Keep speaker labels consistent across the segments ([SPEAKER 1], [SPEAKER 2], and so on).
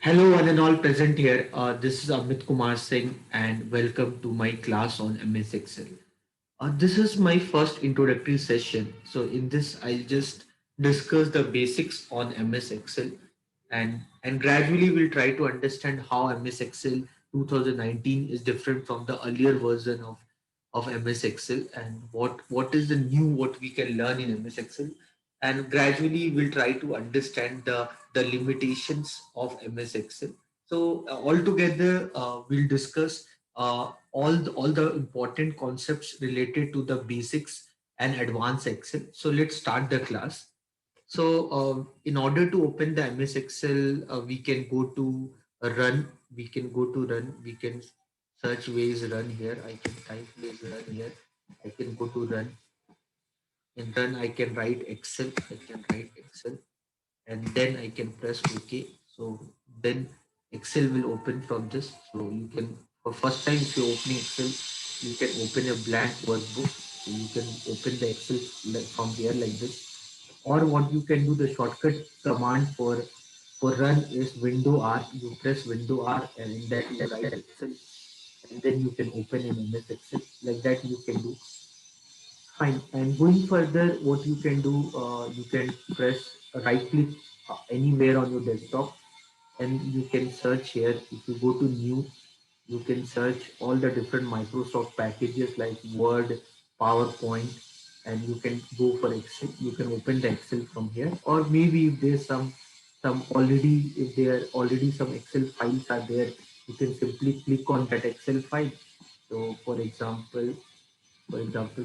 [SPEAKER 1] Hello, one and all present here. This is Amit Kumar Singh, and welcome to my class on MS Excel. This is my first introductory session. So, in this, I'll just discuss the basics on MS Excel, and gradually we'll try to understand how MS Excel 2019 is different from the earlier version of MS Excel, and what is the new what we can learn in MS Excel, and gradually we'll try to understand the limitations of MS Excel. So altogether, we'll discuss all the important concepts related to the basics and advanced Excel. So let's start the class. So in order to open the MS Excel, we can go to run. We can go to run. We can search ways run here. I can type ways run here. I can go to run. In run, I can write Excel. I can write Excel, and then I can press OK. So then Excel will open from this. So you can, for first time if you're opening Excel, you can open a blank workbook. So you can open the Excel from here like this. Or what you can do, the shortcut command for run is window R. You press window R, and in that you write Excel, and then you can open in MS Excel. Like that you can do. Fine. And going further, what you can do, you can press right click anywhere on your desktop, and you can search here. If you go to new, you can search all the different Microsoft packages like Word, PowerPoint, and you can go for Excel. You can open the Excel from here, or maybe if there's some already, if there are already some Excel files are there, you can simply click on that Excel file. So for example,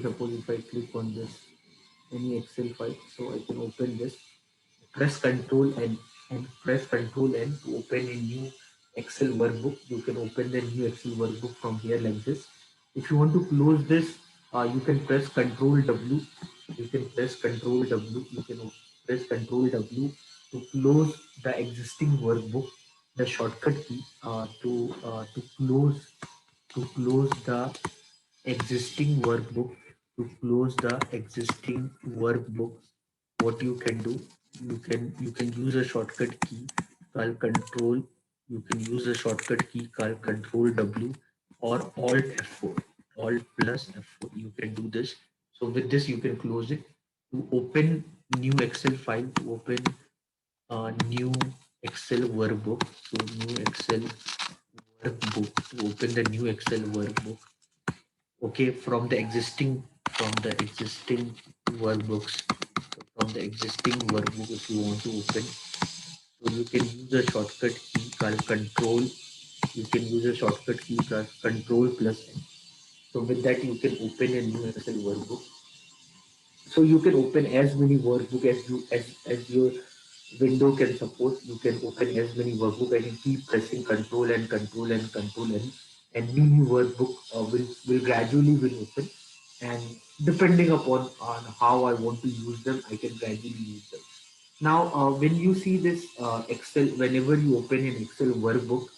[SPEAKER 1] suppose if I click on this any Excel file, so I can open this, press Control N, and press Control N to open a new Excel workbook. You can open the new Excel workbook from here like this. If you want to close this, you can press Control W. You can press Control W. You can press Control W to close the existing workbook. The shortcut key to close the existing workbook, to close the existing workbook, what you can do, you can use a shortcut key called control. You can use a shortcut key called control W or alt F4, alt plus F4. You can do this. So with this you can close it. To open new Excel file, to open new Excel workbook, so new Excel workbook, to open the new Excel workbook. Okay, from the existing workbooks. So from the existing workbook, if you want to open, so you can use a shortcut key called control. You can use a shortcut key called control plus N. So with that you can open a new Excel workbook. So you can open as many workbook as your window can support. You can open as many workbook, and you keep pressing control and control and control, and new workbook will gradually will open. And depending upon on how I want to use them, I can gradually use them. Now when you see this Excel, whenever you open an Excel workbook,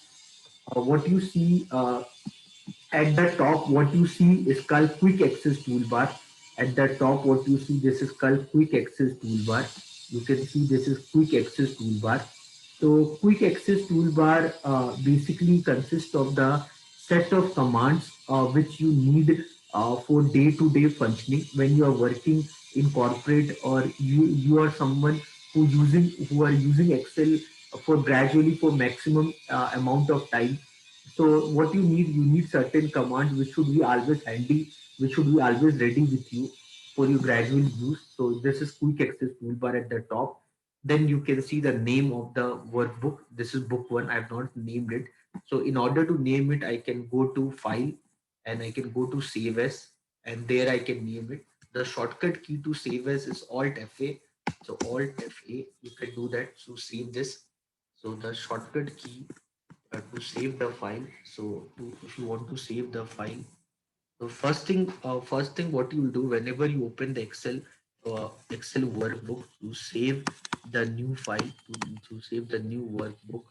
[SPEAKER 1] what you see at the top, what you see is called quick access toolbar. At the top, what you see, this is called quick access toolbar. You can see this is quick access toolbar. So quick access toolbar basically consists of the set of commands which you need for day-to-day functioning when you are working in corporate, or you are someone who are using Excel for gradually for maximum amount of time. So what you need certain commands which should be always handy, which should be always ready with you for your gradual use. So this is quick access toolbar at the top. Then you can see the name of the workbook. This is book one. I have not named it. So in order to name it, I can go to file, and I can go to save as, and there I can name it. The shortcut key to save as is Alt FA. So Alt FA, you can do that. So save this. So the shortcut key to save the file. So if you want to save the file, so first thing what you will do whenever you open the Excel workbook, to save the new file, to save the new workbook,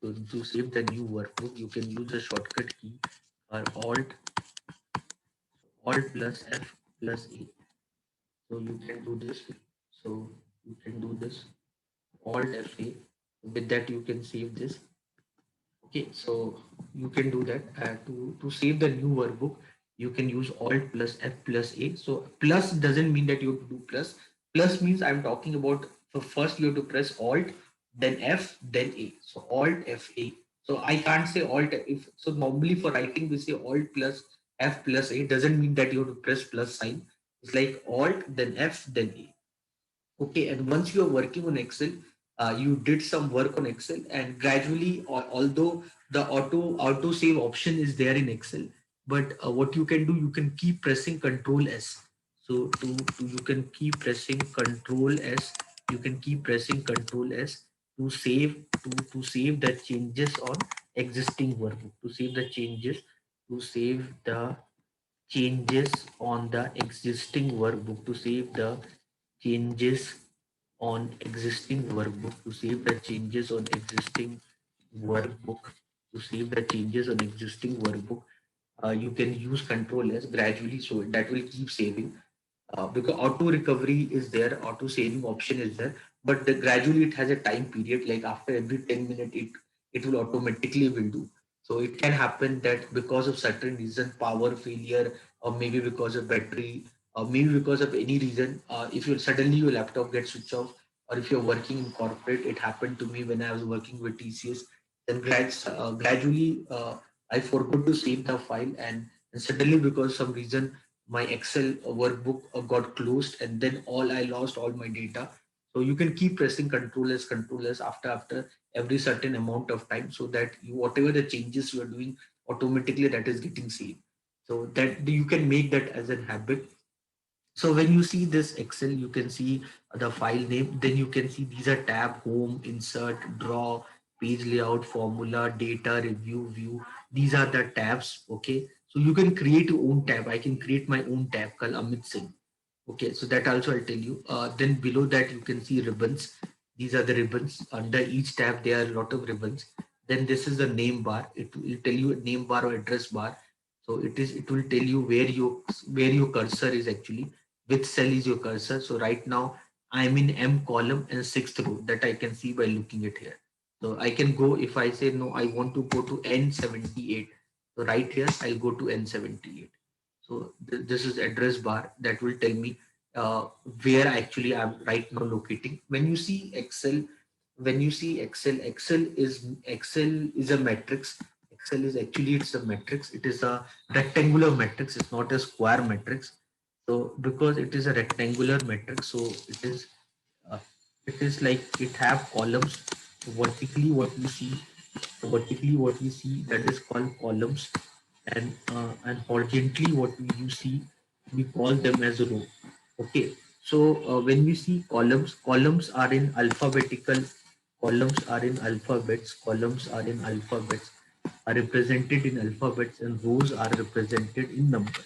[SPEAKER 1] to save the new workbook, you can use the shortcut key or Alt plus F plus A. So you can do this. So you can do this Alt FA. With that you can save this. Okay, so you can do that. To save the new workbook, you can use Alt plus F plus A. So plus doesn't mean that you have to do plus. Plus means I'm talking about, so first you have to press Alt, then F, then A. So Alt F A. So I can't say Alt if so. Normally for writing we say Alt plus F plus A. Doesn't mean that you have to press plus sign. It's like Alt, then F, then A. Okay, and once you are working on Excel, you did some work on Excel, and gradually, although the auto save option is there in Excel, but what you can do, you can keep pressing Control S. So you can keep pressing Control S. You can keep pressing Control S to save the changes on existing workbook. To save the changes, to save the changes on the existing workbook, to save the changes on existing workbook, to save the changes on existing workbook, to save the changes on existing workbook. You can use Control S gradually, so that will keep saving. Because auto recovery is there, auto saving option is there, but gradually it has a time period. Like after every 10 minutes, it will automatically will do. So it can happen that because of certain reason, power failure, or maybe because of battery, or maybe because of any reason, if you suddenly your laptop gets switched off, or if you're working in corporate, it happened to me when I was working with TCS. Then gradually, I forgot to save the file, and suddenly because some reason my Excel workbook got closed, and then I lost all my data. So you can keep pressing Control S after every certain amount of time, so that you, whatever the changes you are doing, automatically that is getting saved. So that you can make that as a habit. So when you see this Excel, you can see the file name, then you can see these are tab: home, insert, draw, page layout, formula, data, review, view. These are the tabs. Okay. So you can create your own tab. I can create my own tab called Amit Singh. Okay, so that also I'll tell you. Then below that you can see ribbons. These are the ribbons. Under each tab there are a lot of ribbons. Then this is the name bar. It will tell you a name bar or address bar. So it will tell you where your cursor is actually, which cell is your cursor. So right now I'm in M column and sixth row, that I can see by looking at here. So I can go, if I say no, I want to go to N78. So right here I'll go to N78. So this is address bar that will tell me where actually I'm right now locating. When you see Excel, Excel is a matrix. Excel is actually, it's a matrix. It is a rectangular matrix. It's not a square matrix. So because it is a rectangular matrix, so uh, it is like it have columns. Vertically, what we see, that is called columns, and horizontally what you see, we call them as a row. Okay, so when we see columns are in alphabetical, columns are in alphabets, are represented in alphabets, and rows are represented in numbers.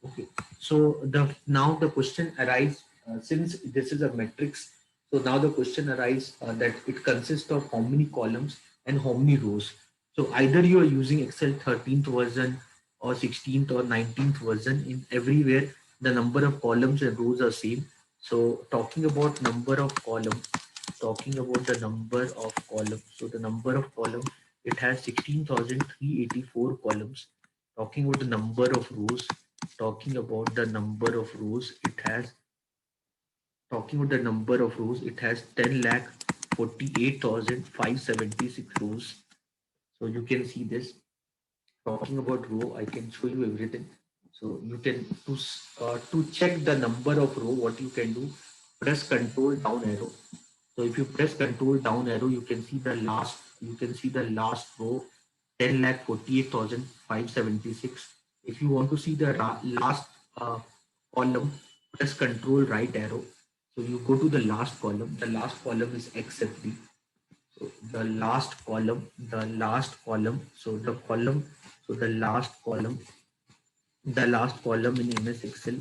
[SPEAKER 1] Okay, so now the question arises, since this is a matrix. So now the question arises, that it consists of how many columns and how many rows. So either you are using Excel 13th version or 16th or 19th version. In everywhere the number of columns and rows are same. So talking about number of columns, talking about the number of columns. So the number of columns, it has 16,384 columns. Talking about the number of rows, talking about the number of rows it has talking about the number of rows, it has 10 lakh 48,576 rows. So you can see this. Talking about row, I can show you everything. So you can, to check the number of row, what you can do, press control down arrow. So if you press control down arrow, you can see the last row, 10 lakh 48,576. If you want to see the last column, press control right arrow. So you go to the last column. The last column is XFD. So the last column in MS Excel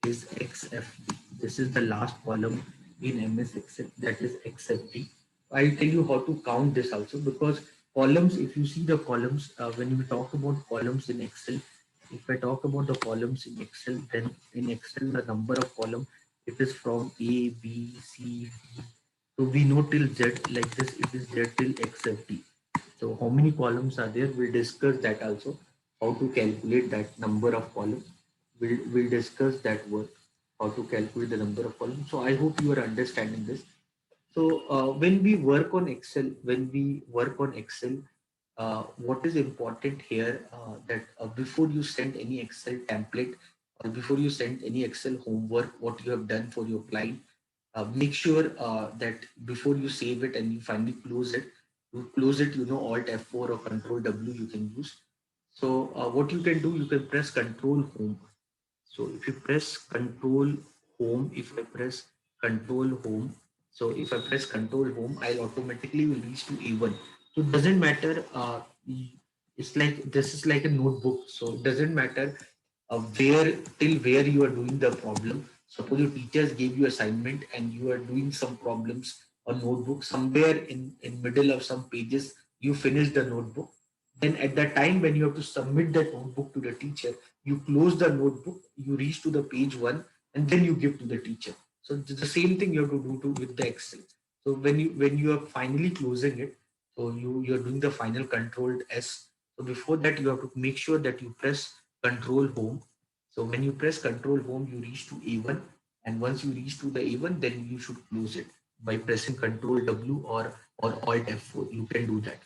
[SPEAKER 1] is XFD. This is the last column in MS Excel, that is XFD. I'll tell you how to count this also, because columns, if you see the columns, when we talk about columns in Excel, if I talk about the columns in Excel, then in Excel, the number of column, it is from A, B, C, D. So we know till Z, like this, it is Z till XFD. So how many columns are there? We'll discuss that also. How to calculate that number of columns. We'll discuss that work. How to calculate the number of columns. So I hope you are understanding this. So when we work on Excel, what is important here that before you send any Excel template or before you send any Excel homework, what you have done for your client, make sure that before you save it and you finally close it, Alt F4 or Control W you can use. So what you can do, you can press Control Home. So if you press Control Home, if I press Control Home, so if I press Control Home, I'll automatically will reach to A1. So it doesn't matter. It's like this is like a notebook. So it doesn't matter where you are doing the problem. Suppose your teachers gave you assignment and you are doing some problems on notebook somewhere in middle of some pages. You finish the notebook. Then at the time when you have to submit that notebook to the teacher, you close the notebook, you reach to the page one, and then you give to the teacher. So the same thing you have to do with the Excel. So when you are finally closing it, so you're doing the final controlled S. So before that, you have to make sure that you press Control Home. So when you press Control Home, you reach to A1, and once you reach to the A1, then you should close it by pressing Control W or Alt F4. You can do that.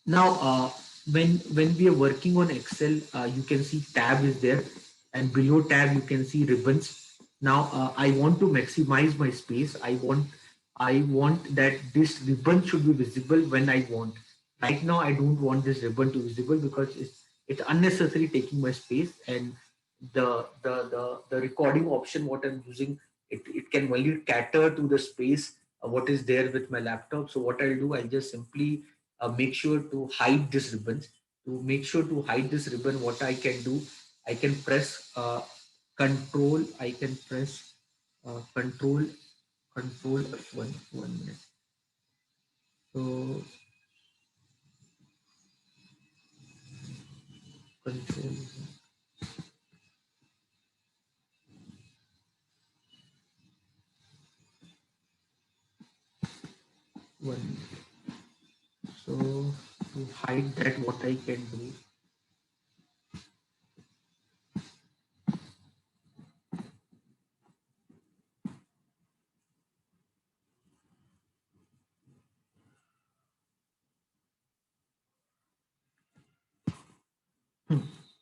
[SPEAKER 1] Now, when we are working on Excel, you can see tab is there, and below tab you can see ribbons. Now, I want to maximize my space. I want that this ribbon should be visible when I want. Right now, I don't want this ribbon to be visible because it's unnecessary taking my space, and the recording option what I'm using, it can only cater to the space what is there with my laptop. So what I'll do, I'll just simply make sure to hide this ribbon. To make sure to hide this ribbon, what I can do, I can press control. I can press control F1. 1 minute. So control 1 minute. So to hide that, what I can do,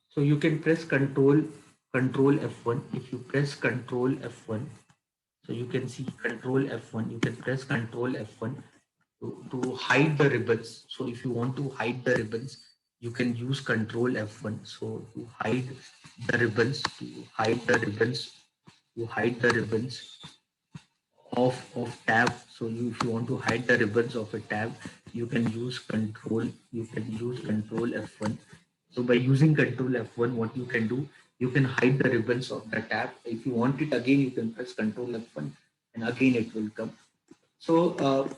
[SPEAKER 1] so you can press control F1. If you press control F1, so you can see control F1. You can press control F1 to hide the ribbons. So if you want to hide the ribbons, you can use control F1. So to hide the ribbons, to hide the ribbons of tab. So if you want to hide the ribbons of a tab, you can use control F1. So by using control F1, what you can do, you can hide the ribbons of the tab. If you want it again, you can press control F1 and again it will come. So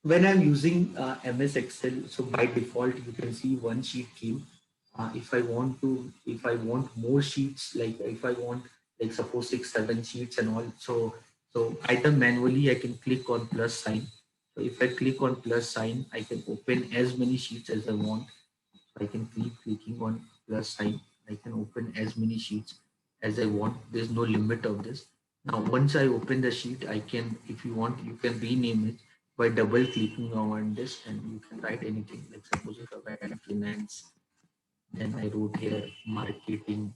[SPEAKER 1] when I'm using MS Excel, so by default you can see one sheet came. If I want more sheets, like if I want, like suppose 6 7 sheets and all, so either manually I can click on plus sign. So if I click on plus sign, I can open as many sheets as I want. I can keep clicking on plus sign. I can open as many sheets as I want. There's no limit of this. Now, once I open the sheet, I can, if you want, you can rename it by double clicking on this, and you can write anything. Like suppose if I write finance, then I wrote here marketing.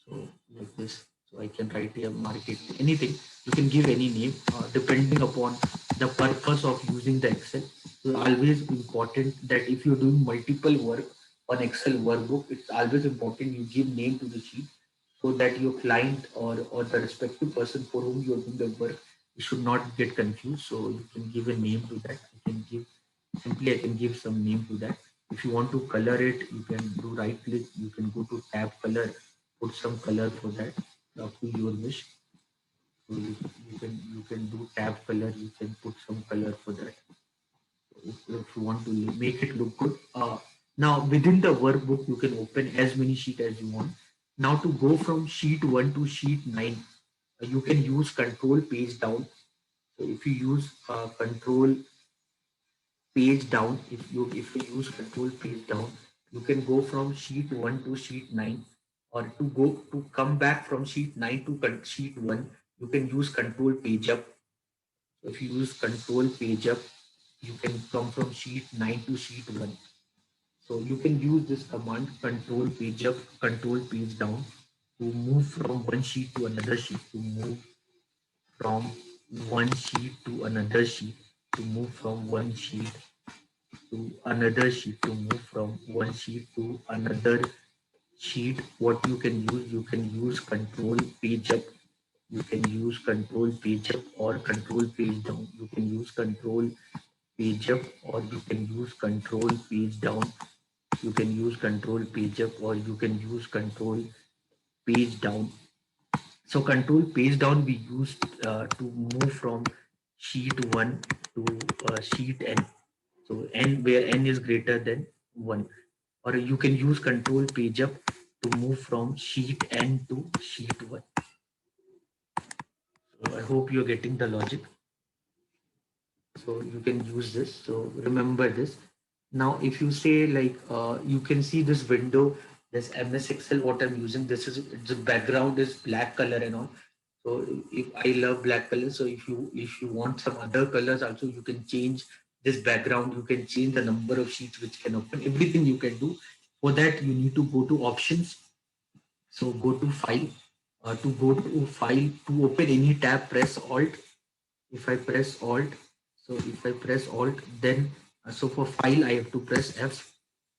[SPEAKER 1] So like this. So I can write here market, anything. You can give any name depending upon the purpose of using the Excel. So always important that if you're doing multiple work on Excel workbook, it's always important you give name to the sheet so that your client or the respective person for whom you're doing the work should not get confused. So you can give a name to that. You can give simply I can give some name to that. If you want to color it, you can do right click. You can go to tab color, put some color for that up to your wish. So you can do tab color. You can put some color for that if you want to make it look good. Now within the workbook, you can open as many sheet as you want. Now to go from sheet 1 to sheet 9, you can use control page down. So if you use control page down, if you use control page down, you can go from sheet 1 to sheet 9, or to come back from sheet 9 to sheet 1, you can use control page up. So if you use control page up, you can come from sheet 9 to sheet 1. So you can use this command control page up, control page down, to move from one sheet to another sheet, to move from one sheet to another sheet, to move from one sheet to another sheet, to move from one sheet to another sheet. What you can use control page up, you can use control page up or control page down. You can use control page up or you can use control page down. You can use control page up or you can use control page down. So control page down we use to move from sheet 1 to sheet n. So n, where n is greater than 1. Or you can use control page up to move from sheet n to sheet 1. So I hope you're getting the logic. So you can use this. So remember this. Now if you say like you can see this window, this MS Excel what I'm using, this is the background is black color and all. So if I love black color, so if you want some other colors also, you can change this background, you can change the number of sheets which can open, everything you can do. For that you need to go to options. So go to file, to go to file, to open any tab press alt. If I press alt, so if I press alt, then so for file I have to press F.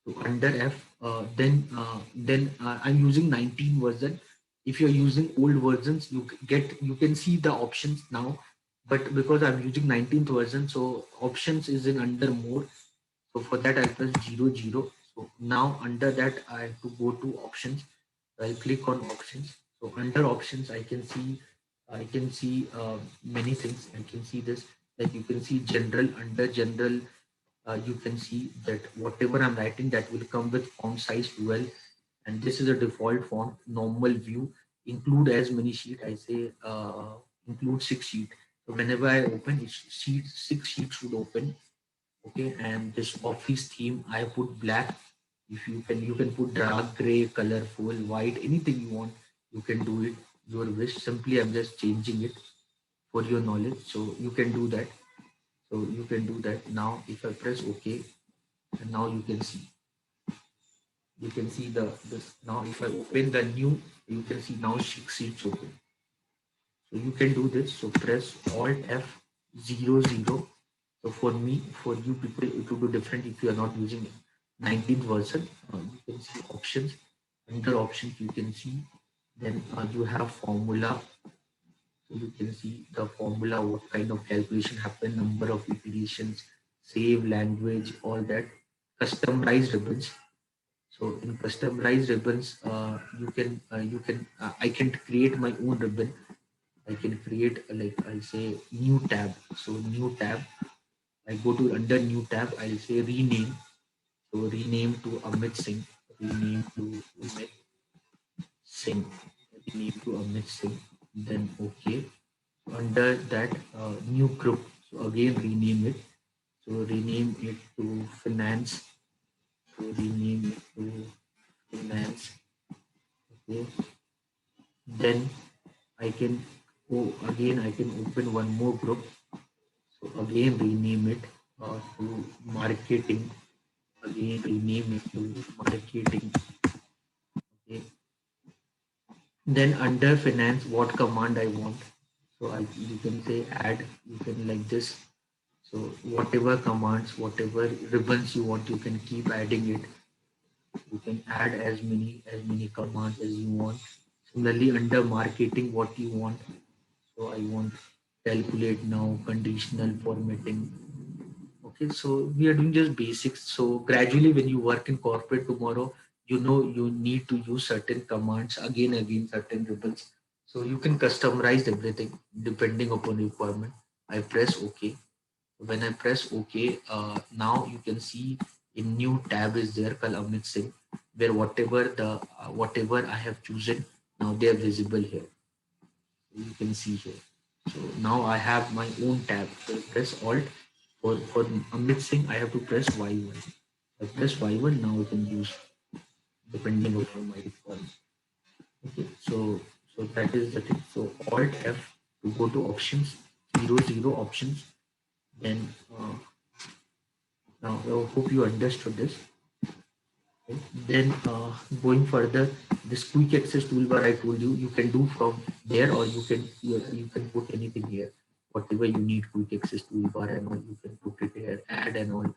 [SPEAKER 1] So under F, then I'm using 19 version. If you're using old versions, you can see the options now, but because I'm using 19th version, so options is in under more. So for that I'll press 00. So now under that I have to go to options. I'll click on options. So under options I can see many things. I can see this, like you can see general. Under general you can see that whatever I'm writing, that will come with font size 12, and this is a default font. Normal view, include as many sheet, I say include 6 sheet. So whenever I open it, 6 sheets should open. Okay, and this office theme I put black. If you can put dark gray, colorful, white, anything you want, you can do it your wish. Simply I'm just changing it for your knowledge, so you can do that. So you can do that. Now if I press OK, and now you can see the this. Now if I open the new, you can see now 6 sheets open. So you can do this. So press alt F 00. So for me, for you people, it will be different if you are not using 19th version. You can see options. Under options, you can see, then you have formula. So you can see the formula, what kind of calculation happen, number of iterations, save language, all that. Customize ribbons. So in customized ribbons, I can create my own ribbon. I can create like I'll say new tab. So new tab, I go to under new tab, I'll say rename. So rename to Amit Singh. Rename to Amit Singh. Rename to Amit Singh. Then okay. Under that new group. So again rename it. So rename it to finance. So rename it to finance. Okay. Then I can again I can open one more group. So again rename it to marketing. Again rename it to marketing. Okay. Then under finance, what command I want. So you can say add, you can like this. So whatever commands, whatever ribbons you want, you can keep adding it. You can add as many commands as you want. Similarly, under marketing, what you want. So I want calculate now, conditional formatting. Okay, so we are doing just basics. So gradually, when you work in corporate tomorrow, you know you need to use certain commands again, certain ribbons. So you can customize everything depending upon requirement. I press OK. When I press OK, now you can see a new tab is there called Amit Singh, where whatever I have chosen, now they are visible here. You can see here. So now I have my own tab. So I press Alt. For Amit Singh, I have to press Y1. I press Y1, now I can use depending on my requirement. Okay, so that is the thing. So Alt F to go to options, 00 options. Then now I hope you understood this. Okay. Then going further, this quick access toolbar I told you, you can do from there, or you can put anything here. Whatever you need, quick access toolbar and all, you can put it here. Add and all,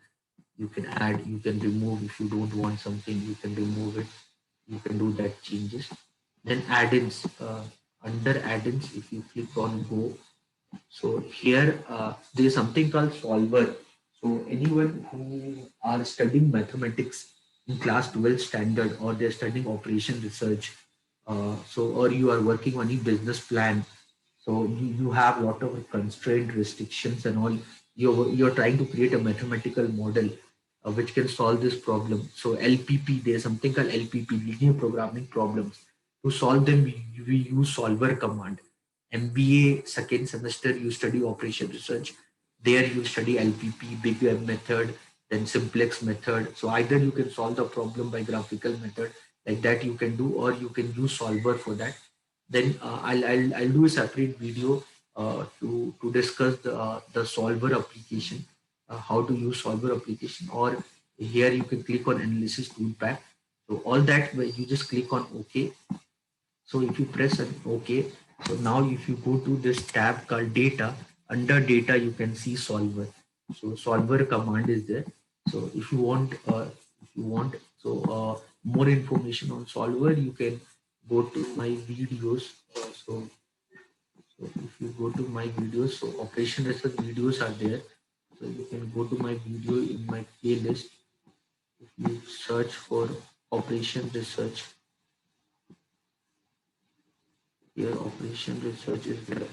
[SPEAKER 1] you can add, you can remove. If you don't want something, you can remove it. You can do that changes. Then add-ins. Under add-ins, if you click on go, so here there is something called solver. So anyone who are studying mathematics in class 12 standard, or they're studying operation research, or you are working on a business plan, so you have a lot of constraint restrictions and all. You're trying to create a mathematical model which can solve this problem. So LPP, there's something called LPP, linear programming problems. To solve them, we use solver command. MBA second semester, you study operation research. There you study LPP, Big M method, then simplex method. So either you can solve the problem by graphical method, like that you can do, or you can use solver for that. Then I'll do a separate video to discuss the solver application, how to use solver application. Or here you can click on analysis toolpath. So all that where you just click on OK. So if you press an OK, so now if you go to this tab called data, under data you can see solver. So solver command is there. So if you want more information on solver, you can go to my videos. So if you go to my videos, so operation research videos are there. So you can go to my video in my playlist. If you search for operation research, here operation research is there.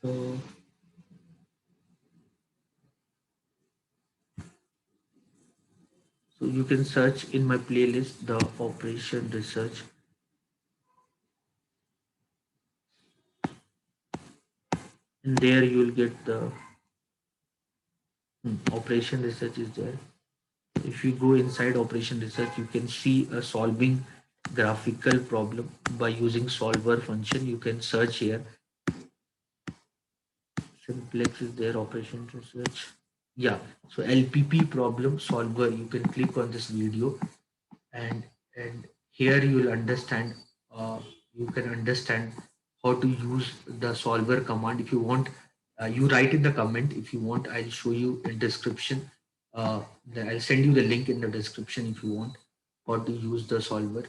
[SPEAKER 1] So, so you can search in my playlist the operation research, and there you will get the operation research is there. If you go inside operation research, you can see a solving graphical problem by using solver function. You can search here. Simplex is there, operation research. Yeah, so LPP problem solver. You can click on this video, and here you will understand. You can understand how to use the solver command. If you want, you write in the comment. If you want, I'll show you in description. I'll send you the link in the description if you want how to use the solver.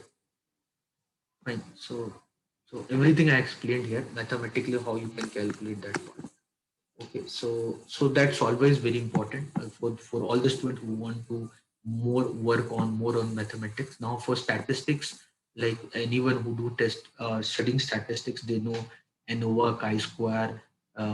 [SPEAKER 1] Fine. So everything I explained here mathematically how you can calculate that part. Okay, so that solver is very important for all the students who want to more on mathematics. Now for statistics, like anyone who do test studying statistics, they know ANOVA, chi-square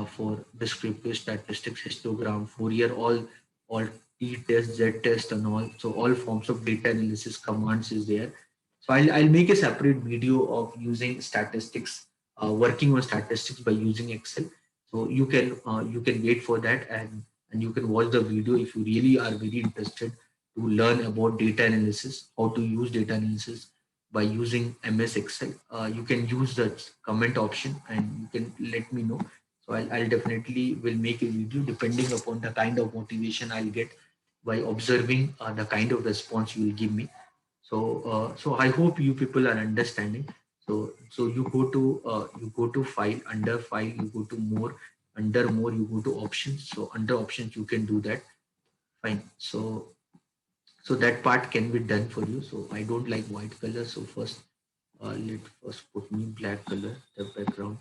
[SPEAKER 1] for descriptive statistics, histogram, Fourier, all t-test, z-test, and all. So all forms of data analysis commands is there. So I'll make a separate video of using statistics, working on statistics by using Excel. So you can wait for that, and you can watch the video if you really are very interested to learn about data analysis, how to use data analysis by using MS Excel. You can use the comment option and you can let me know. So I'll definitely will make a video depending upon the kind of motivation I'll get by observing the kind of response you will give me. So I hope you people are understanding. So you go to file, under file you go to more, under more you go to options. So under options you can do that. Fine. So that part can be done for you. So I don't like white color. So first let first put me black color the background.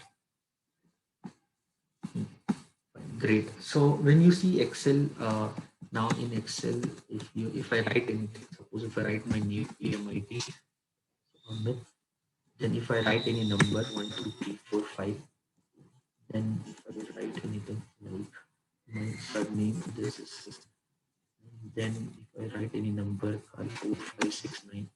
[SPEAKER 1] Fine. Great. So when you see Excel, now in Excel, if I write anything, suppose if I write my name AMIT, then if I write any number 1, 2, 3, 4, 5, then if I will write anything like my surname, this is, then if I write any number 4, 5, 6, 9,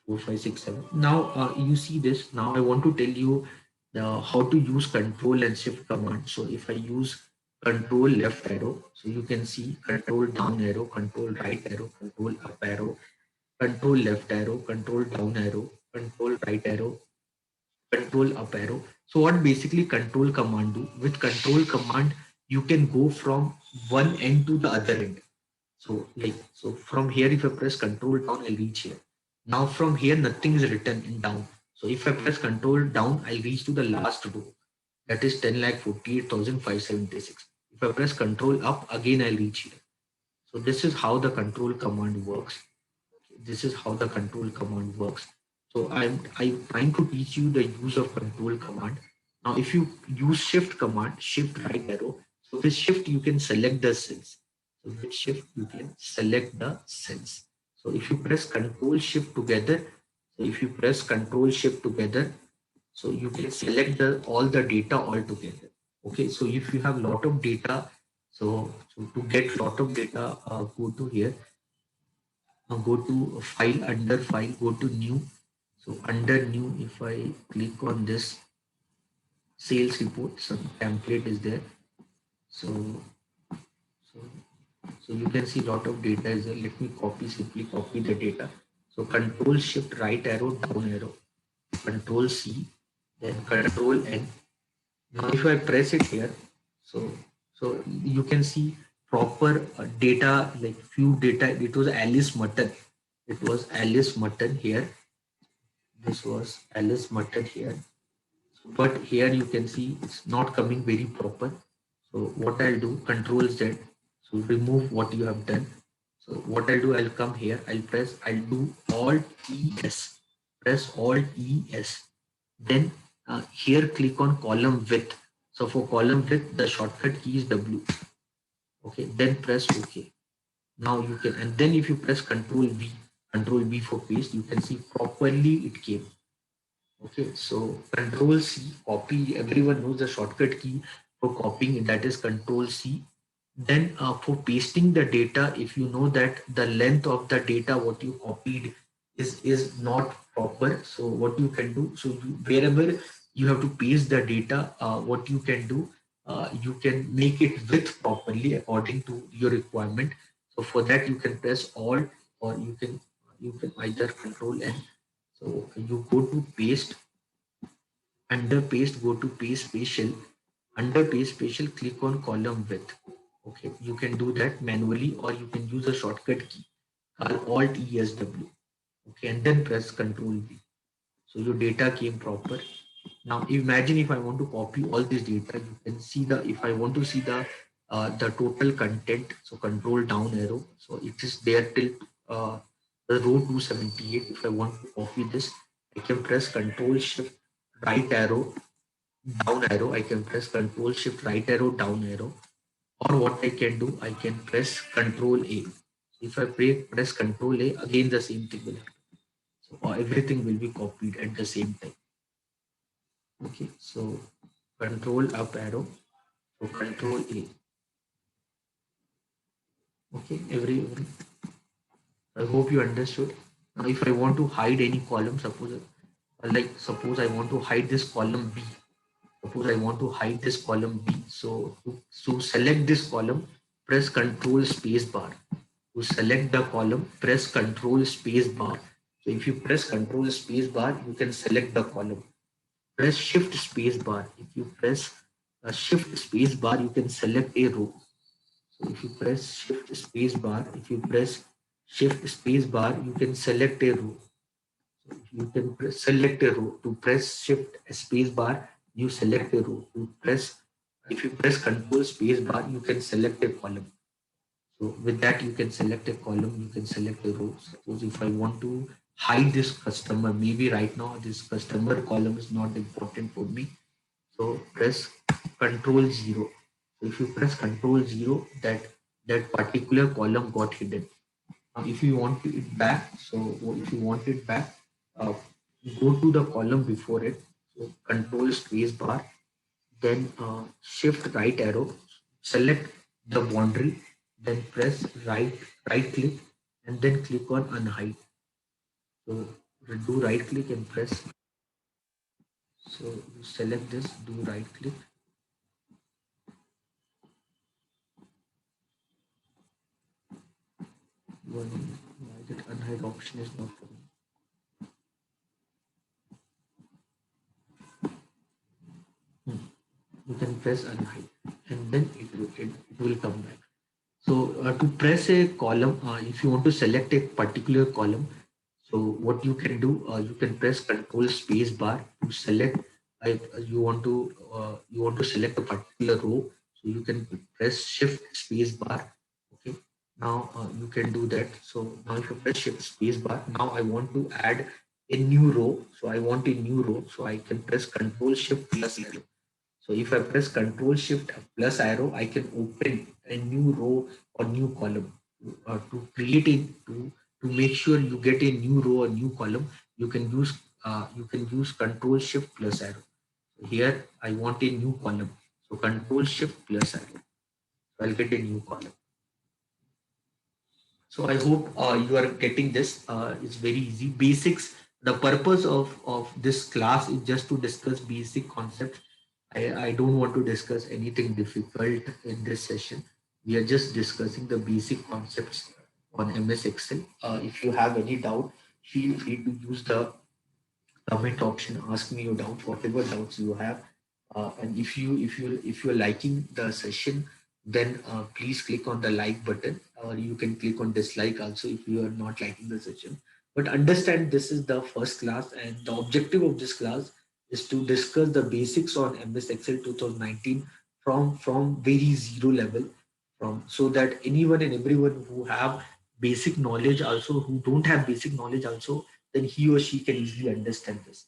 [SPEAKER 1] 4, 5, 6, 7. Now you see this. Now I want to tell you how to use control and shift command. So if I use control left arrow, so you can see control down arrow, control right arrow, control up arrow, control left arrow, control down arrow, control right arrow, control up arrow. So what basically control command do? With control command, you can go from one end to the other end. So like, so from here, if I press control down, I'll reach here. Now from here, nothing is written in down. So if I press control down, I'll reach to the last row. That is 10,48,576. If I press control up, again I'll reach here. So this is how the control command works. This is how the control command works. So I'm trying to teach you the use of control command. Now if you use shift command, shift right arrow, so with shift you can select the cells. So with shift you can select the cells. So if you press control shift together, so if you press control shift together, so you can select the all the data all together. Okay, so if you have lot of data, so to get lot of data, go to here. Now go to file, under file, go to new. So under new, if I click on this sales report, some template is there. So so so you can see lot of data is there. Let me copy, simply copy the data. So control shift right arrow down arrow, control C, then control N. Now if I press it here, so you can see proper data, like few data. It was Alice Mutton. It was Alice Mutton here. This was Alice Mutton here. But here you can see it's not coming very proper. So what I'll do, control Z, so remove what you have done. So what I'll do, I'll come here, I'll do Alt ES, press Alt ES. Then here click on column width. So for column width, the shortcut key is W. Okay, then press OK. Now you can, and then if you press Control V for paste, you can see properly it came. Okay, so Control C, copy. Everyone knows the shortcut key for copying, that is Control C. Then for pasting the data, if you know that the length of the data what you copied is not proper, so what you can do, so wherever you have to paste the data, what you can do, you can make it width properly according to your requirement. So for that you can press Alt, or you can either Control N. So you go to paste, under paste, go to paste spatial, under paste spatial, click on column width. Okay, you can do that manually, or you can use a shortcut key called Alt ESW. Okay, and then press Control V. So your data came proper. Now imagine if I want to copy all this data, you can see the, if I want to see the total content, so control down arrow. So it is there till the row 278. If I want to copy this, I can press control shift right arrow down arrow. I can press control shift right arrow down arrow. Or what I can do, I can press control A. If I press control A, again the same thing will happen. So everything will be copied at the same time. Okay, so control up arrow, so control A. Okay, every I hope you understood. Now if I want to hide any column, suppose I want to hide this column B. Suppose I want to hide this column B. So to select this column, press control space bar. To select the column, press control space bar. So if you press control space bar, you can select the column. Press shift space bar. If you press shift space bar, you can select a row. So if you press shift space bar, if you press shift space bar, you can select a row. So you can select a row. To press shift space bar, you select a row. To press, if you press control space bar, you can select a column. So with that, you can select a column, you can select a row. Suppose if I want to hide this customer, maybe right now this customer column is not important for me. So press control 0. So if you press control 0, that particular column got hidden. Now if you want it back, so if you want it back, uh, go to the column before it. So control space bar, then shift right arrow, select the boundary, then press right click, and then click on unhide. So do right click and press. So you select this, do right click. Why that unhide option is not coming? You can press unhide and then it will come back. So to press a column, if you want to select a particular column, so what you can do, you can press Control Space Bar to select. You want to select a particular row, so you can press Shift Space Bar. Okay, now you can do that. So now if you press Shift Space Bar, now I want to add a new row. So I want a new row, so I can press Control Shift plus arrow. So if I press Control Shift plus arrow, I can open a new row or new column. To create it to make sure you get a new row or new column, you can use Control Shift plus arrow. So here I want a new column. So Control Shift plus arrow. So I'll get a new column. So I hope you are getting this. It's very easy. Basics. The purpose of this class is just to discuss basic concepts. I don't want to discuss anything difficult in this session. We are just discussing the basic concepts on MS Excel. If you have any doubt, feel free to use the comment option. Ask me your doubts, whatever doubts you have. And if you're liking the session, then please click on the like button, or you can click on dislike also if you are not liking the session. But understand this is the first class, and the objective of this class is to discuss the basics on MS Excel 2019 from very zero level, from so that anyone and everyone who have basic knowledge, also who don't have basic knowledge also, then he or she can easily understand this.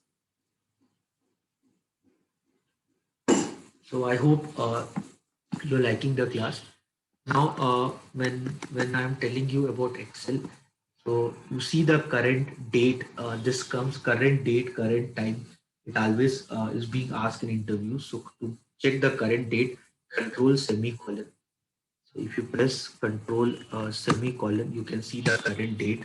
[SPEAKER 1] So I hope you're liking the class. Now, when I'm telling you about Excel, so you see the current date. This comes current date, current time. It always is being asked in interviews. So to check the current date, control semicolon. So if you press control semicolon, you can see the current date.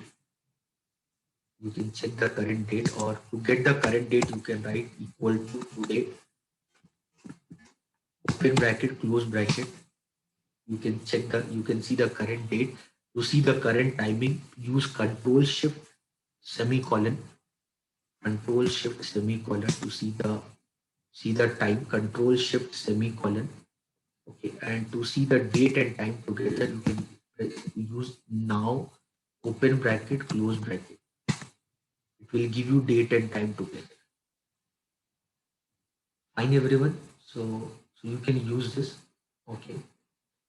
[SPEAKER 1] You can check the current date, or to get the current date, you can write equal to today, open bracket, close bracket. You can see the current date. To see the current timing, use control shift semicolon to see the time, control shift semicolon. Okay, and to see the date and time together, you can use now, open bracket, close bracket. It will give you date and time together. Fine, everyone. So you can use this. Okay.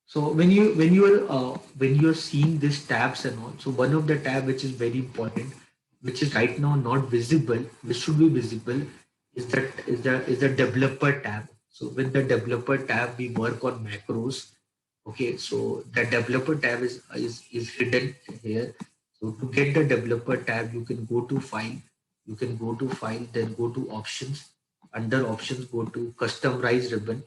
[SPEAKER 1] So when you are seeing these tabs and all, so one of the tab which is very important, which is right now not visible, which should be visible, is the developer tab. So with the developer tab, we work on macros. Okay, so the developer tab is hidden here. So to get the developer tab, you can go to file, then go to options. Under options, go to customize ribbon.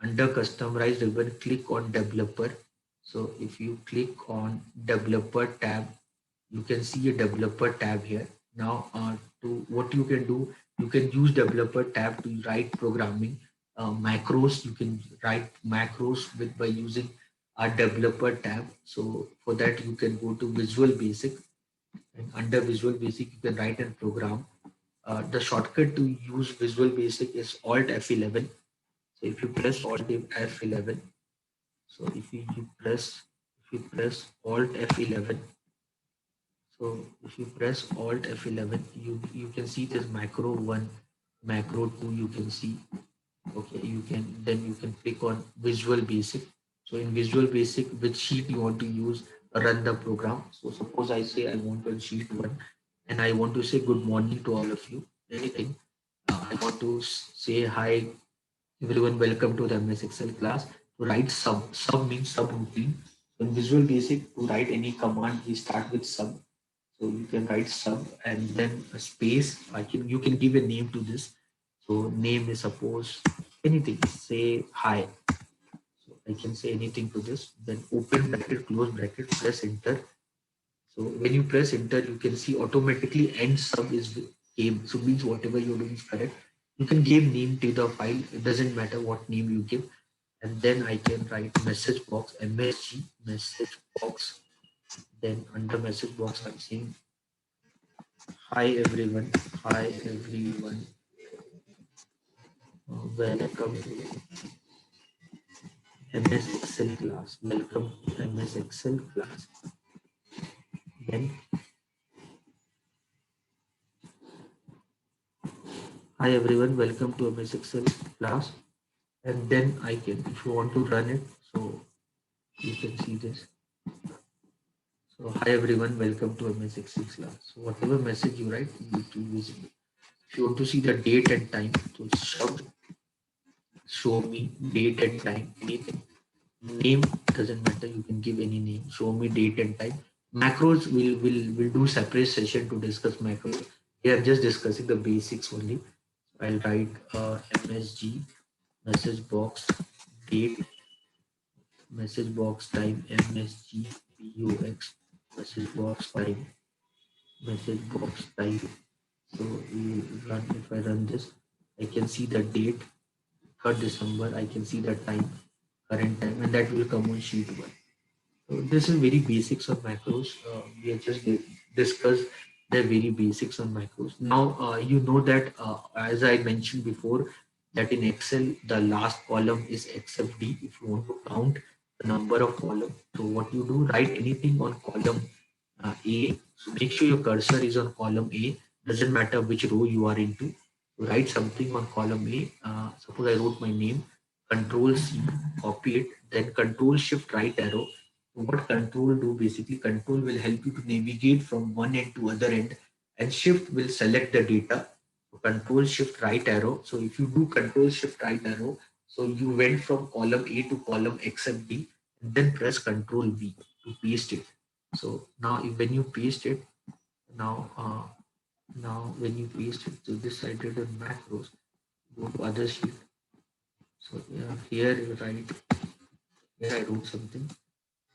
[SPEAKER 1] Under customize ribbon, click on developer. So if you click on developer tab, you can see a developer tab here. Now to what you can do, you can use developer tab to write programming macros. You can write macros with by using a developer tab. So for that, you can go to Visual Basic, and under Visual Basic you can write a program. The shortcut to use Visual Basic is Alt F11. So if you press Alt F11, so if you press Alt F11, so if you press Alt F11, you can see this macro one, macro two. You can see. Okay, you can click on Visual Basic. So in Visual Basic, which sheet you want to use, run the program. So suppose I say I want on sheet one, and I want to say good morning to all of you. Anything. I want to say hi everyone, welcome to the MS Excel class. To write sub, sub means subroutine. So in Visual Basic, to write any command, we start with sub. So you can write sub and then a space. You can give a name to this. So name is suppose anything. Say hi. So I can say anything to this. Then open bracket, close bracket, press enter. So when you press enter, you can see automatically end sum is came. So means whatever you're doing is correct. You can give name to the file. It doesn't matter what name you give. And then I can write message box, MSG, message box. Then under message box, I'm saying, hi everyone, hi everyone, welcome to MS Excel class, welcome to MS Excel class. Then, hi everyone, welcome to MS Excel class. And then I can, if you want to run it, so you can see this. So hi everyone, welcome to MS Excel class. So whatever message you write, you need to use it. If you want to see the date and time, so show me date and time, anything. Name doesn't matter, you can give any name. Show me date and time. Macros will do separate session to discuss macros. We are just discussing the basics only. I'll write MSG, message box, date, message box time, MSG, PUX, message box time, message box time. So we run, if I run this, I can see the date, 3rd December, I can see the time, current time, and that will come on sheet 1. So this is very basics on macros. We have just discussed the very basics on macros. Now you know that as I mentioned before, that in Excel the last column is except D. If you want to count the number of column, so what you do, write anything on column A. So make sure your cursor is on column A. Doesn't matter which row you are into. So write something on column A. Suppose I wrote my name. Control C, copy it. Then Control Shift right arrow. What control do, basically control will help you to navigate from one end to other end, and shift will select the data. So control shift right arrow. So if you do control shift right arrow, so you went from column A to column except D, and then press control V to paste it. So now when you paste it, now now when you paste it, so this I did on macros. Go to other sheet. So yeah, here you write, here I wrote something.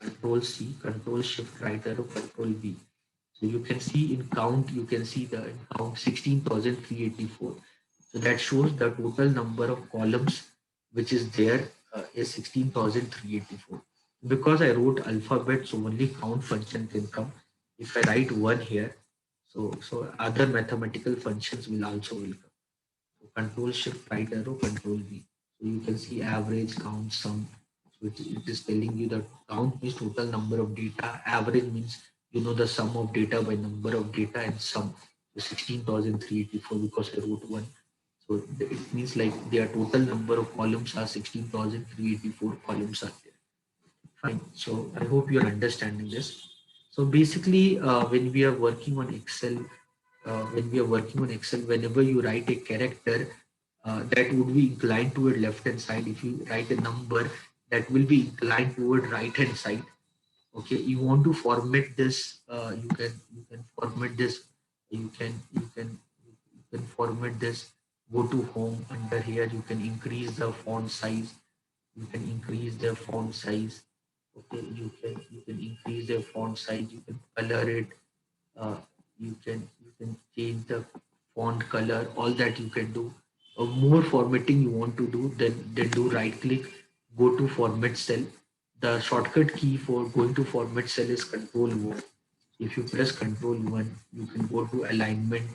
[SPEAKER 1] Control C, Control Shift right arrow, Control V. So you can see in count, you can see the in count 16,384. So that shows the total number of columns which is there is 16,384. Because I wrote alphabet, so only count function can come. If I write 1 here, so other mathematical functions will also will come. So control shift right arrow, control V. So you can see average, count, sum. So it is telling you that count means total number of data. Average means you know the sum of data by number of data, and sum. So 16,384 because I wrote 1. So it means like their total number of columns are 16,384 columns are there. Fine. So I hope you're understanding this. So basically, when we are working on Excel, whenever you write a character, that would be inclined toward left hand side. If you write a number, that will be inclined toward right hand side. Okay, you want to format this, you can format this, you can format this. Go to home, under here you can increase the font size, you can increase the font size. Okay, you can increase the font size, you can color it, uh, you can change the font color, all that you can do. More formatting you want to do, then do right click, go to format cell. The shortcut key for going to format cell is control 1. If you press control 1, you can go to alignment,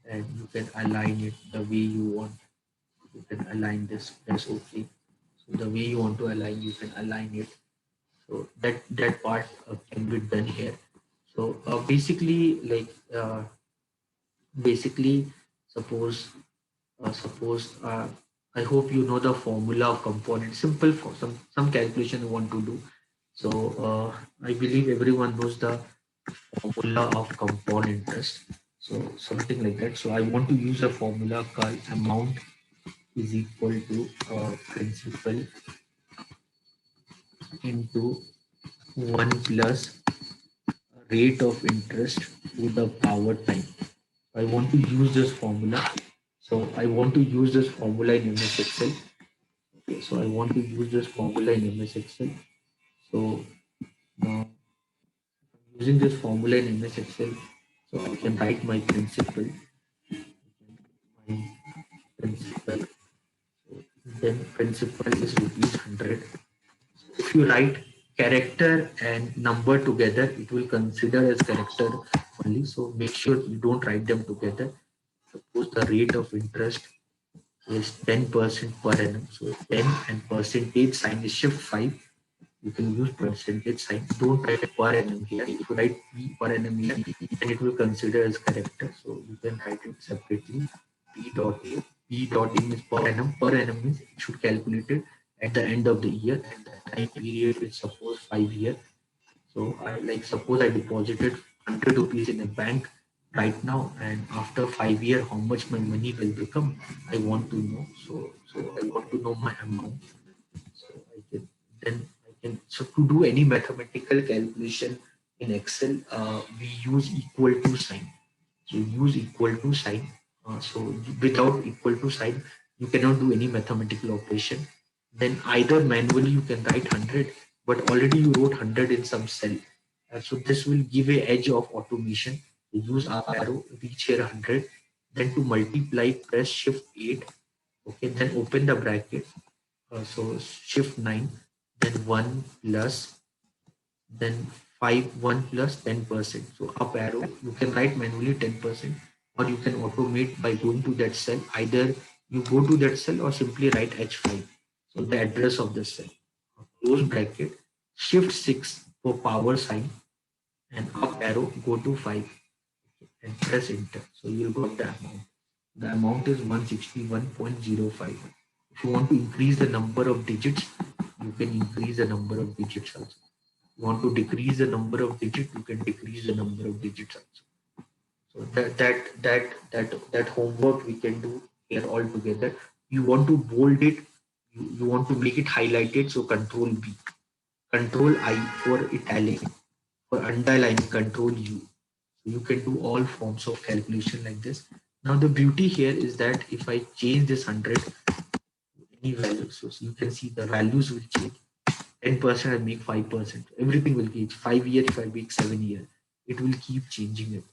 [SPEAKER 1] and you can align it the way you want. You can align this, press OK. So the way you want to align, you can align it. So that part can be done here. So basically, like basically, suppose I hope you know the formula of component. Simple for some calculation you want to do. So I believe everyone knows the formula of compound interest. So something like that. So I want to use a formula called amount is equal to principal into 1 plus rate of interest to the power time. I want to use this formula. So I want to use this formula in MS Excel. Okay, so I want to use this formula in MS Excel. So now using this formula in MS Excel, so I can write my principal, my principal. So then principal is rupees 100. If you write character and number together, it will consider as character only. So make sure you don't write them together. Suppose the rate of interest is 10% per annum. So 10 and percentage sign is shift 5. You can use percentage sign. Don't write per annum here. If you write P per annum here, then it will consider as character. So you can write it separately. P dot A. P dot in is per annum. Per annum means it should calculate it at the end of the year, and the time period is suppose 5 years. So I like suppose I deposited 100 rupees in a bank right now, and after 5 years, how much my money will become? I want to know. So I want to know my amount. So I can so to do any mathematical calculation in Excel, we use equal to sign. So use equal to sign. So without equal to sign, you cannot do any mathematical operation. Then either manually you can write 100, but already you wrote 100 in some cell. So this will give a edge of automation. Use up arrow, reach here 100. Then to multiply, press shift 8. Okay, then open the bracket. So shift 9, then 1 plus, then 5, 1 plus 10%. So up arrow, you can write manually 10%, or you can automate by going to that cell. Either you go to that cell or simply write H5. So the address of the cell. Close bracket, shift 6 for power sign, and up arrow, go to 5 and press enter. So you'll got the amount. The amount is 161.05. If you want to increase the number of digits, you can increase the number of digits also. You want to decrease the number of digits, you can decrease the number of digits also. So that homework we can do here all together. You want to bold it, you want to make it highlighted, so control B. Control I for italic, for underline, control U. So you can do all forms of calculation like this. Now the beauty here is that if I change this 100 to any value, so you can see the values will change. 10% I make 5%. Everything will change. 5 year if I make 7 year, it will keep changing it.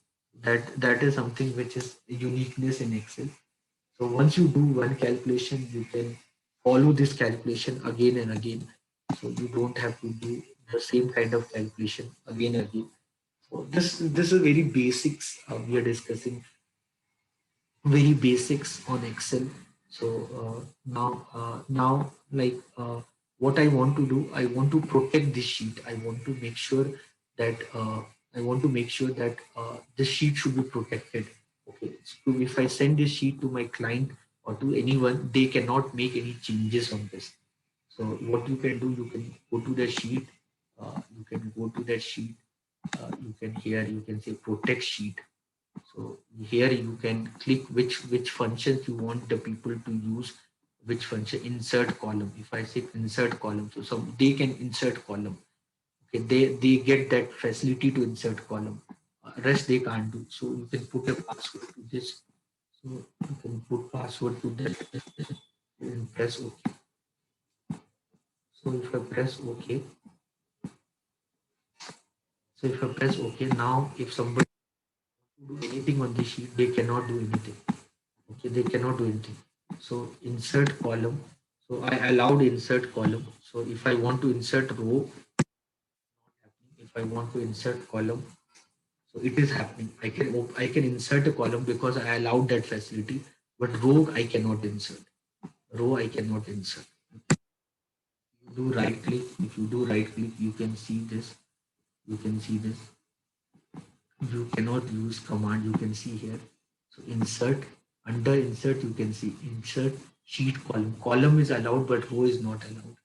[SPEAKER 1] That is something which is a uniqueness in Excel. So once you do one calculation, you can follow this calculation again and again. So you don't have to do the same kind of calculation again and again. So this is very basics we are discussing, very basics on Excel. So now like what I want to do, I want to protect this sheet. I want to make sure that this sheet should be protected. Okay, so if I send this sheet to my client or to anyone, they cannot make any changes on this. So what you can do, you can go to the sheet, you can go to that sheet, you can here you can say protect sheet. So here you can click which functions you want the people to use, which function. Insert column. If I say insert column, so some they can insert column. Okay, they get that facility to insert column. Rest they can't do. So you can put a password to this. So you can put password to this and press OK. So if I press OK, now if somebody do anything on the sheet, they cannot do anything. Okay, they cannot do anything. So insert column. So I allowed insert column. So if I want to insert row, if I want to insert column, so it is happening. I can insert a column because I allowed that facility, but row I cannot insert. Row I cannot insert. You do right click. If you do right click, you can see this. You can see this. You cannot use command. You can see here. So insert, under insert you can see insert sheet column. Column is allowed but row is not allowed.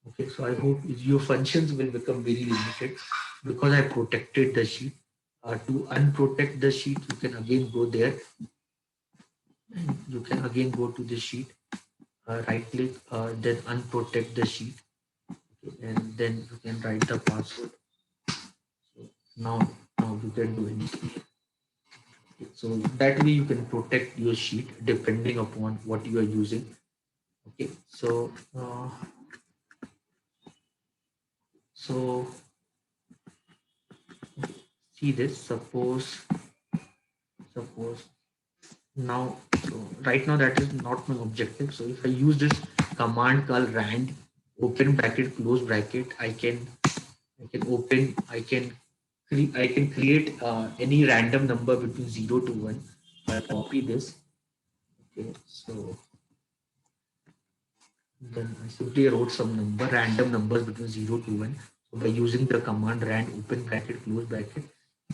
[SPEAKER 1] Okay, so I hope your functions will become very limited because I protected the sheet. To unprotect the sheet, you can again go there and you can again go to the sheet, right click, then unprotect the sheet. Okay, and then you can write the password. So now you can do anything. So that way you can protect your sheet depending upon what you are using. Okay, so see this. Suppose now, so right now that is not my objective. So if I use this command called rand, open bracket, close bracket, I can create any random number between 0 to 1. I'll copy this. Okay, so then I simply wrote some random numbers between 0 to 1. So by using the command rand, open bracket, close bracket.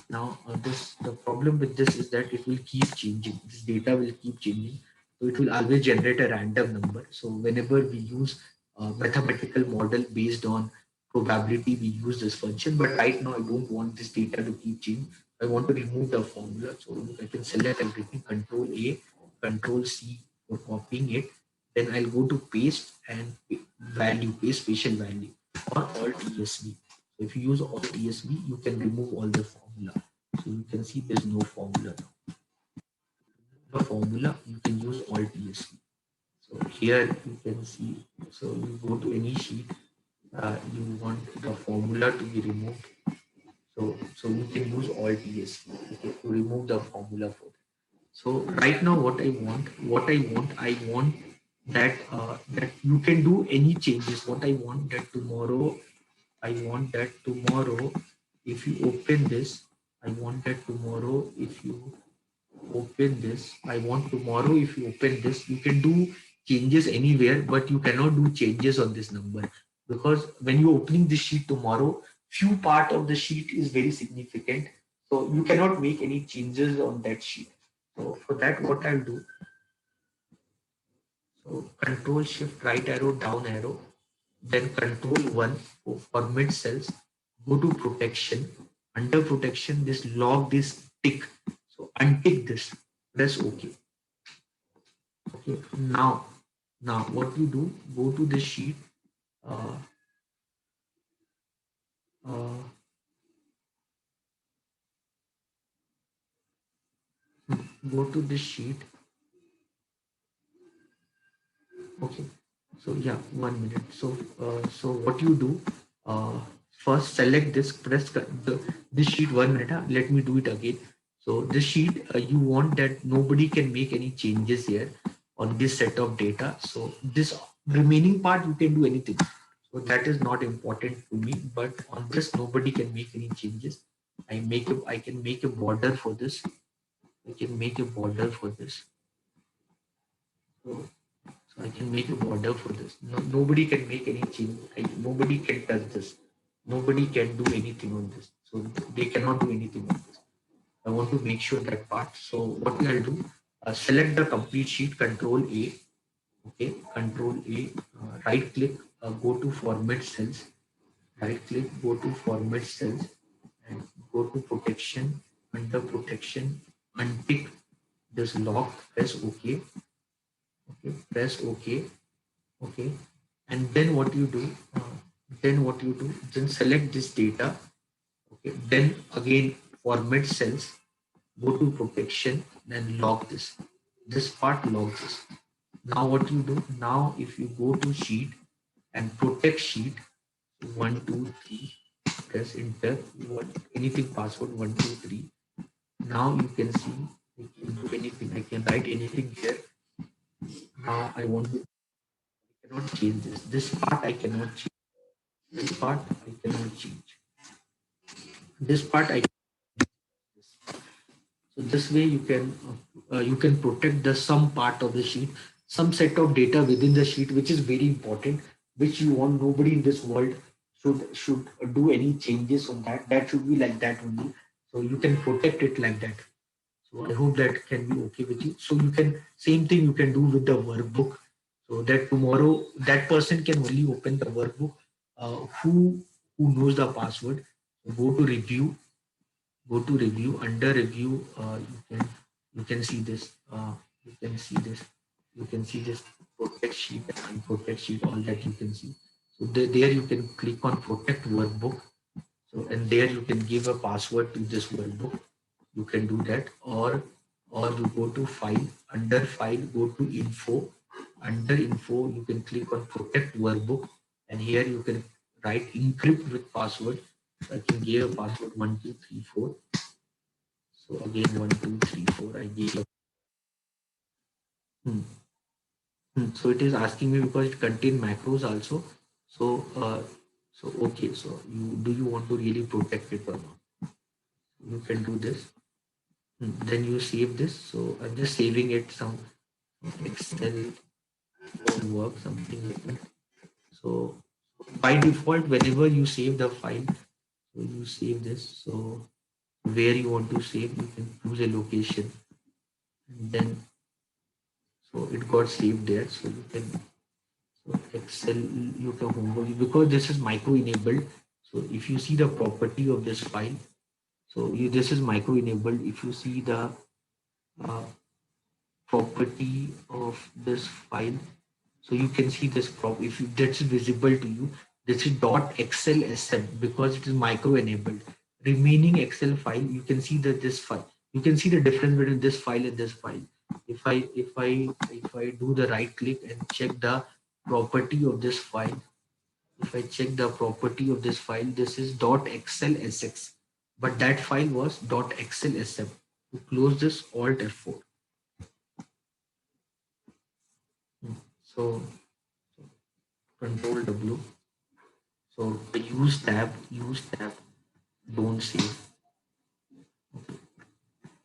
[SPEAKER 1] Now, the problem with this is that it will keep changing. This data will keep changing. So it will always generate a random number. So whenever we use a mathematical model based on probability, we use this function. But right now, I don't want this data to keep changing. I want to remove the formula. So I can select everything, Control A, Control C for copying it. Then I'll go to paste and paste spatial value, or Alt ESV. So if you use Alt ESV, you can remove all the formula. So you can see there's no formula now. The formula, you can use Alt ESV. So here you can see, so you go to any sheet, you want the formula to be removed. So you can use Alt ESV, okay, to remove the formula for that. So right now, I want that you can do any changes. What I want that tomorrow, if you open this, I want that tomorrow, if you open this, I want tomorrow, if you open this, you can do changes anywhere, but you cannot do changes on this number, because when you're opening this sheet tomorrow, few part of the sheet is very significant. So you cannot make any changes on that sheet. So for that, what I'll do, so control shift right arrow down arrow, then control 1 for format cells, go to protection, under protection, this log this tick. So untick this, press OK. Okay, now what you do, go to the sheet, uh, uh, go to the sheet. Okay, so yeah, 1 minute. So what you do, uh, first select this, this sheet. 1 minute, let me do it again. So this sheet, you want that nobody can make any changes here on this set of data. So this remaining part, you can do anything. So that is not important to me, but on this nobody can make any changes. I can make a border for this. I can make a border for this. So so I can make a border for this. No, nobody can make any change. Nobody can touch this. Nobody can do anything on this. So they cannot do anything on this. I want to make sure that part. So what I'll do, select the complete sheet, Control A. Okay, Control A. Right click, go to Format Cells. Right click, go to Format Cells, and go to Protection. Under Protection, untick this lock. Press OK. Okay, press OK. Okay, and then what you do, then select this data. Okay, then again format cells, go to protection, then log this part, log this. Now what you do, now if you go to sheet and protect sheet, 1 2 3, press enter, what anything, password 1 2 3. Now you can see I can do anything, I can write anything here. Now I want to, I cannot change this part, I cannot change. This part I cannot change. This part I can. So this way you can protect the some part of the sheet, some set of data within the sheet, which is very important, which you want nobody in this world should do any changes on that. That should be like that only. So you can protect it like that. So I hope that can be okay with you. So you can, same thing you can do with the workbook. So that tomorrow that person can only open the workbook who knows the password. So go to review, under review, you can see this, you can see this protect sheet and protect sheet, all that you can see. So there you can click on protect workbook. So and there you can give a password to this workbook. You can do that, or you go to file, under file go to info. Under info you can click on protect workbook, and here you can write encrypt with password. I can give a password 1234. So again 1234 I gave. Hmm. So it is asking me because it contain macros also. So okay. So you want to really protect it or not? You can do this. Then you save this. So I'm just saving it some Excel work something like that. So by default, whenever you save the file, so you save this. So where you want to save, you can choose a location, and then so it got saved there. So you can so Excel you can homework because this is micro enabled. So if you see the property of this file, so this is micro enabled. If you see the uh, property of this file, so you can see this prop if that's visible to you, this is .xlsm because it is micro enabled. Remaining Excel file, you can see that this file, you can see the difference between this file and this file. If I do the right click and check the property of this file, if I check the property of this file, this is .xlsx, but that file was .xlsm. To close this, Alt F4. So Control W. So the use tab, don't save.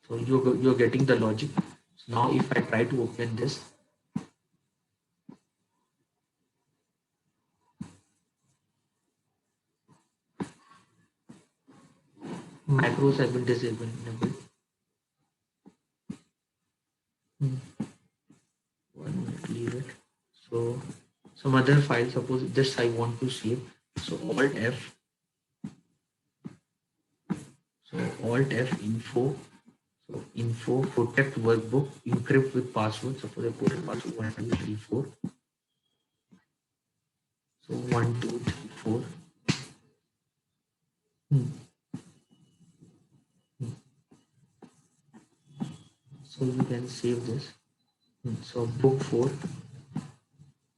[SPEAKER 1] So you're getting the logic. So now if I try to open this, macros have been disabled. Hmm. 1 minute, leave it. So some other file, suppose this I want to save. So Alt F. So Alt F info. So info protect workbook encrypt with password. Suppose I put a password 1234. So 1234. Hmm. So you can save this. So book 4.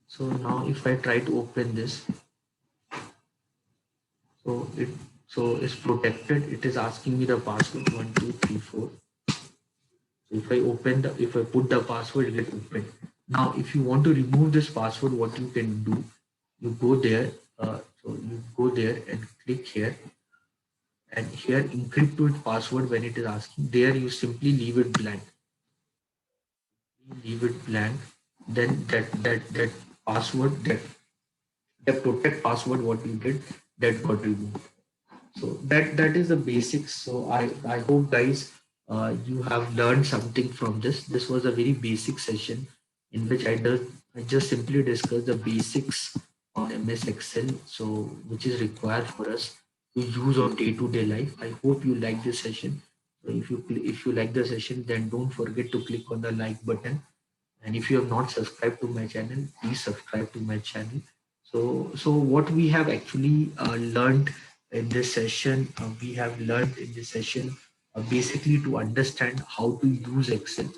[SPEAKER 1] So now if I try to open this, so it's protected. It is asking me the password 1234. So if I put the password, it gets open. Now if you want to remove this password, what you can do, you go there. So you go there and click here, and here encrypt with password. When it is asking, there you simply leave it blank. Leave it blank. Then that password, that protect password, what you did, that got removed. So that is the basics. So I hope guys, you have learned something from this was a very basic session in which I just simply discussed the basics on MS Excel, so which is required for us to use on day-to-day life. I hope you like this session. So if you like the session, then don't forget to click on the like button, and if you have not subscribed to my channel, please subscribe to my channel. So what we have actually learned in this session, we have learned in this session basically to understand how to use Excel,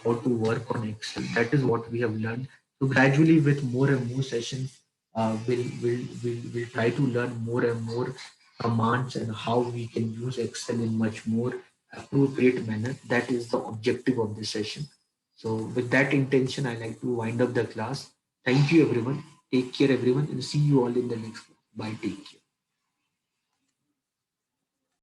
[SPEAKER 1] how to work on Excel. That is what we have learned. So gradually, with more and more sessions, we'll try to learn more and more commands and how we can use Excel in much more appropriate manner. That is the objective of this session. So with that intention, I like to wind up the class. Thank you, everyone. Take care, everyone, and see you all in the next class. Bye. Take care.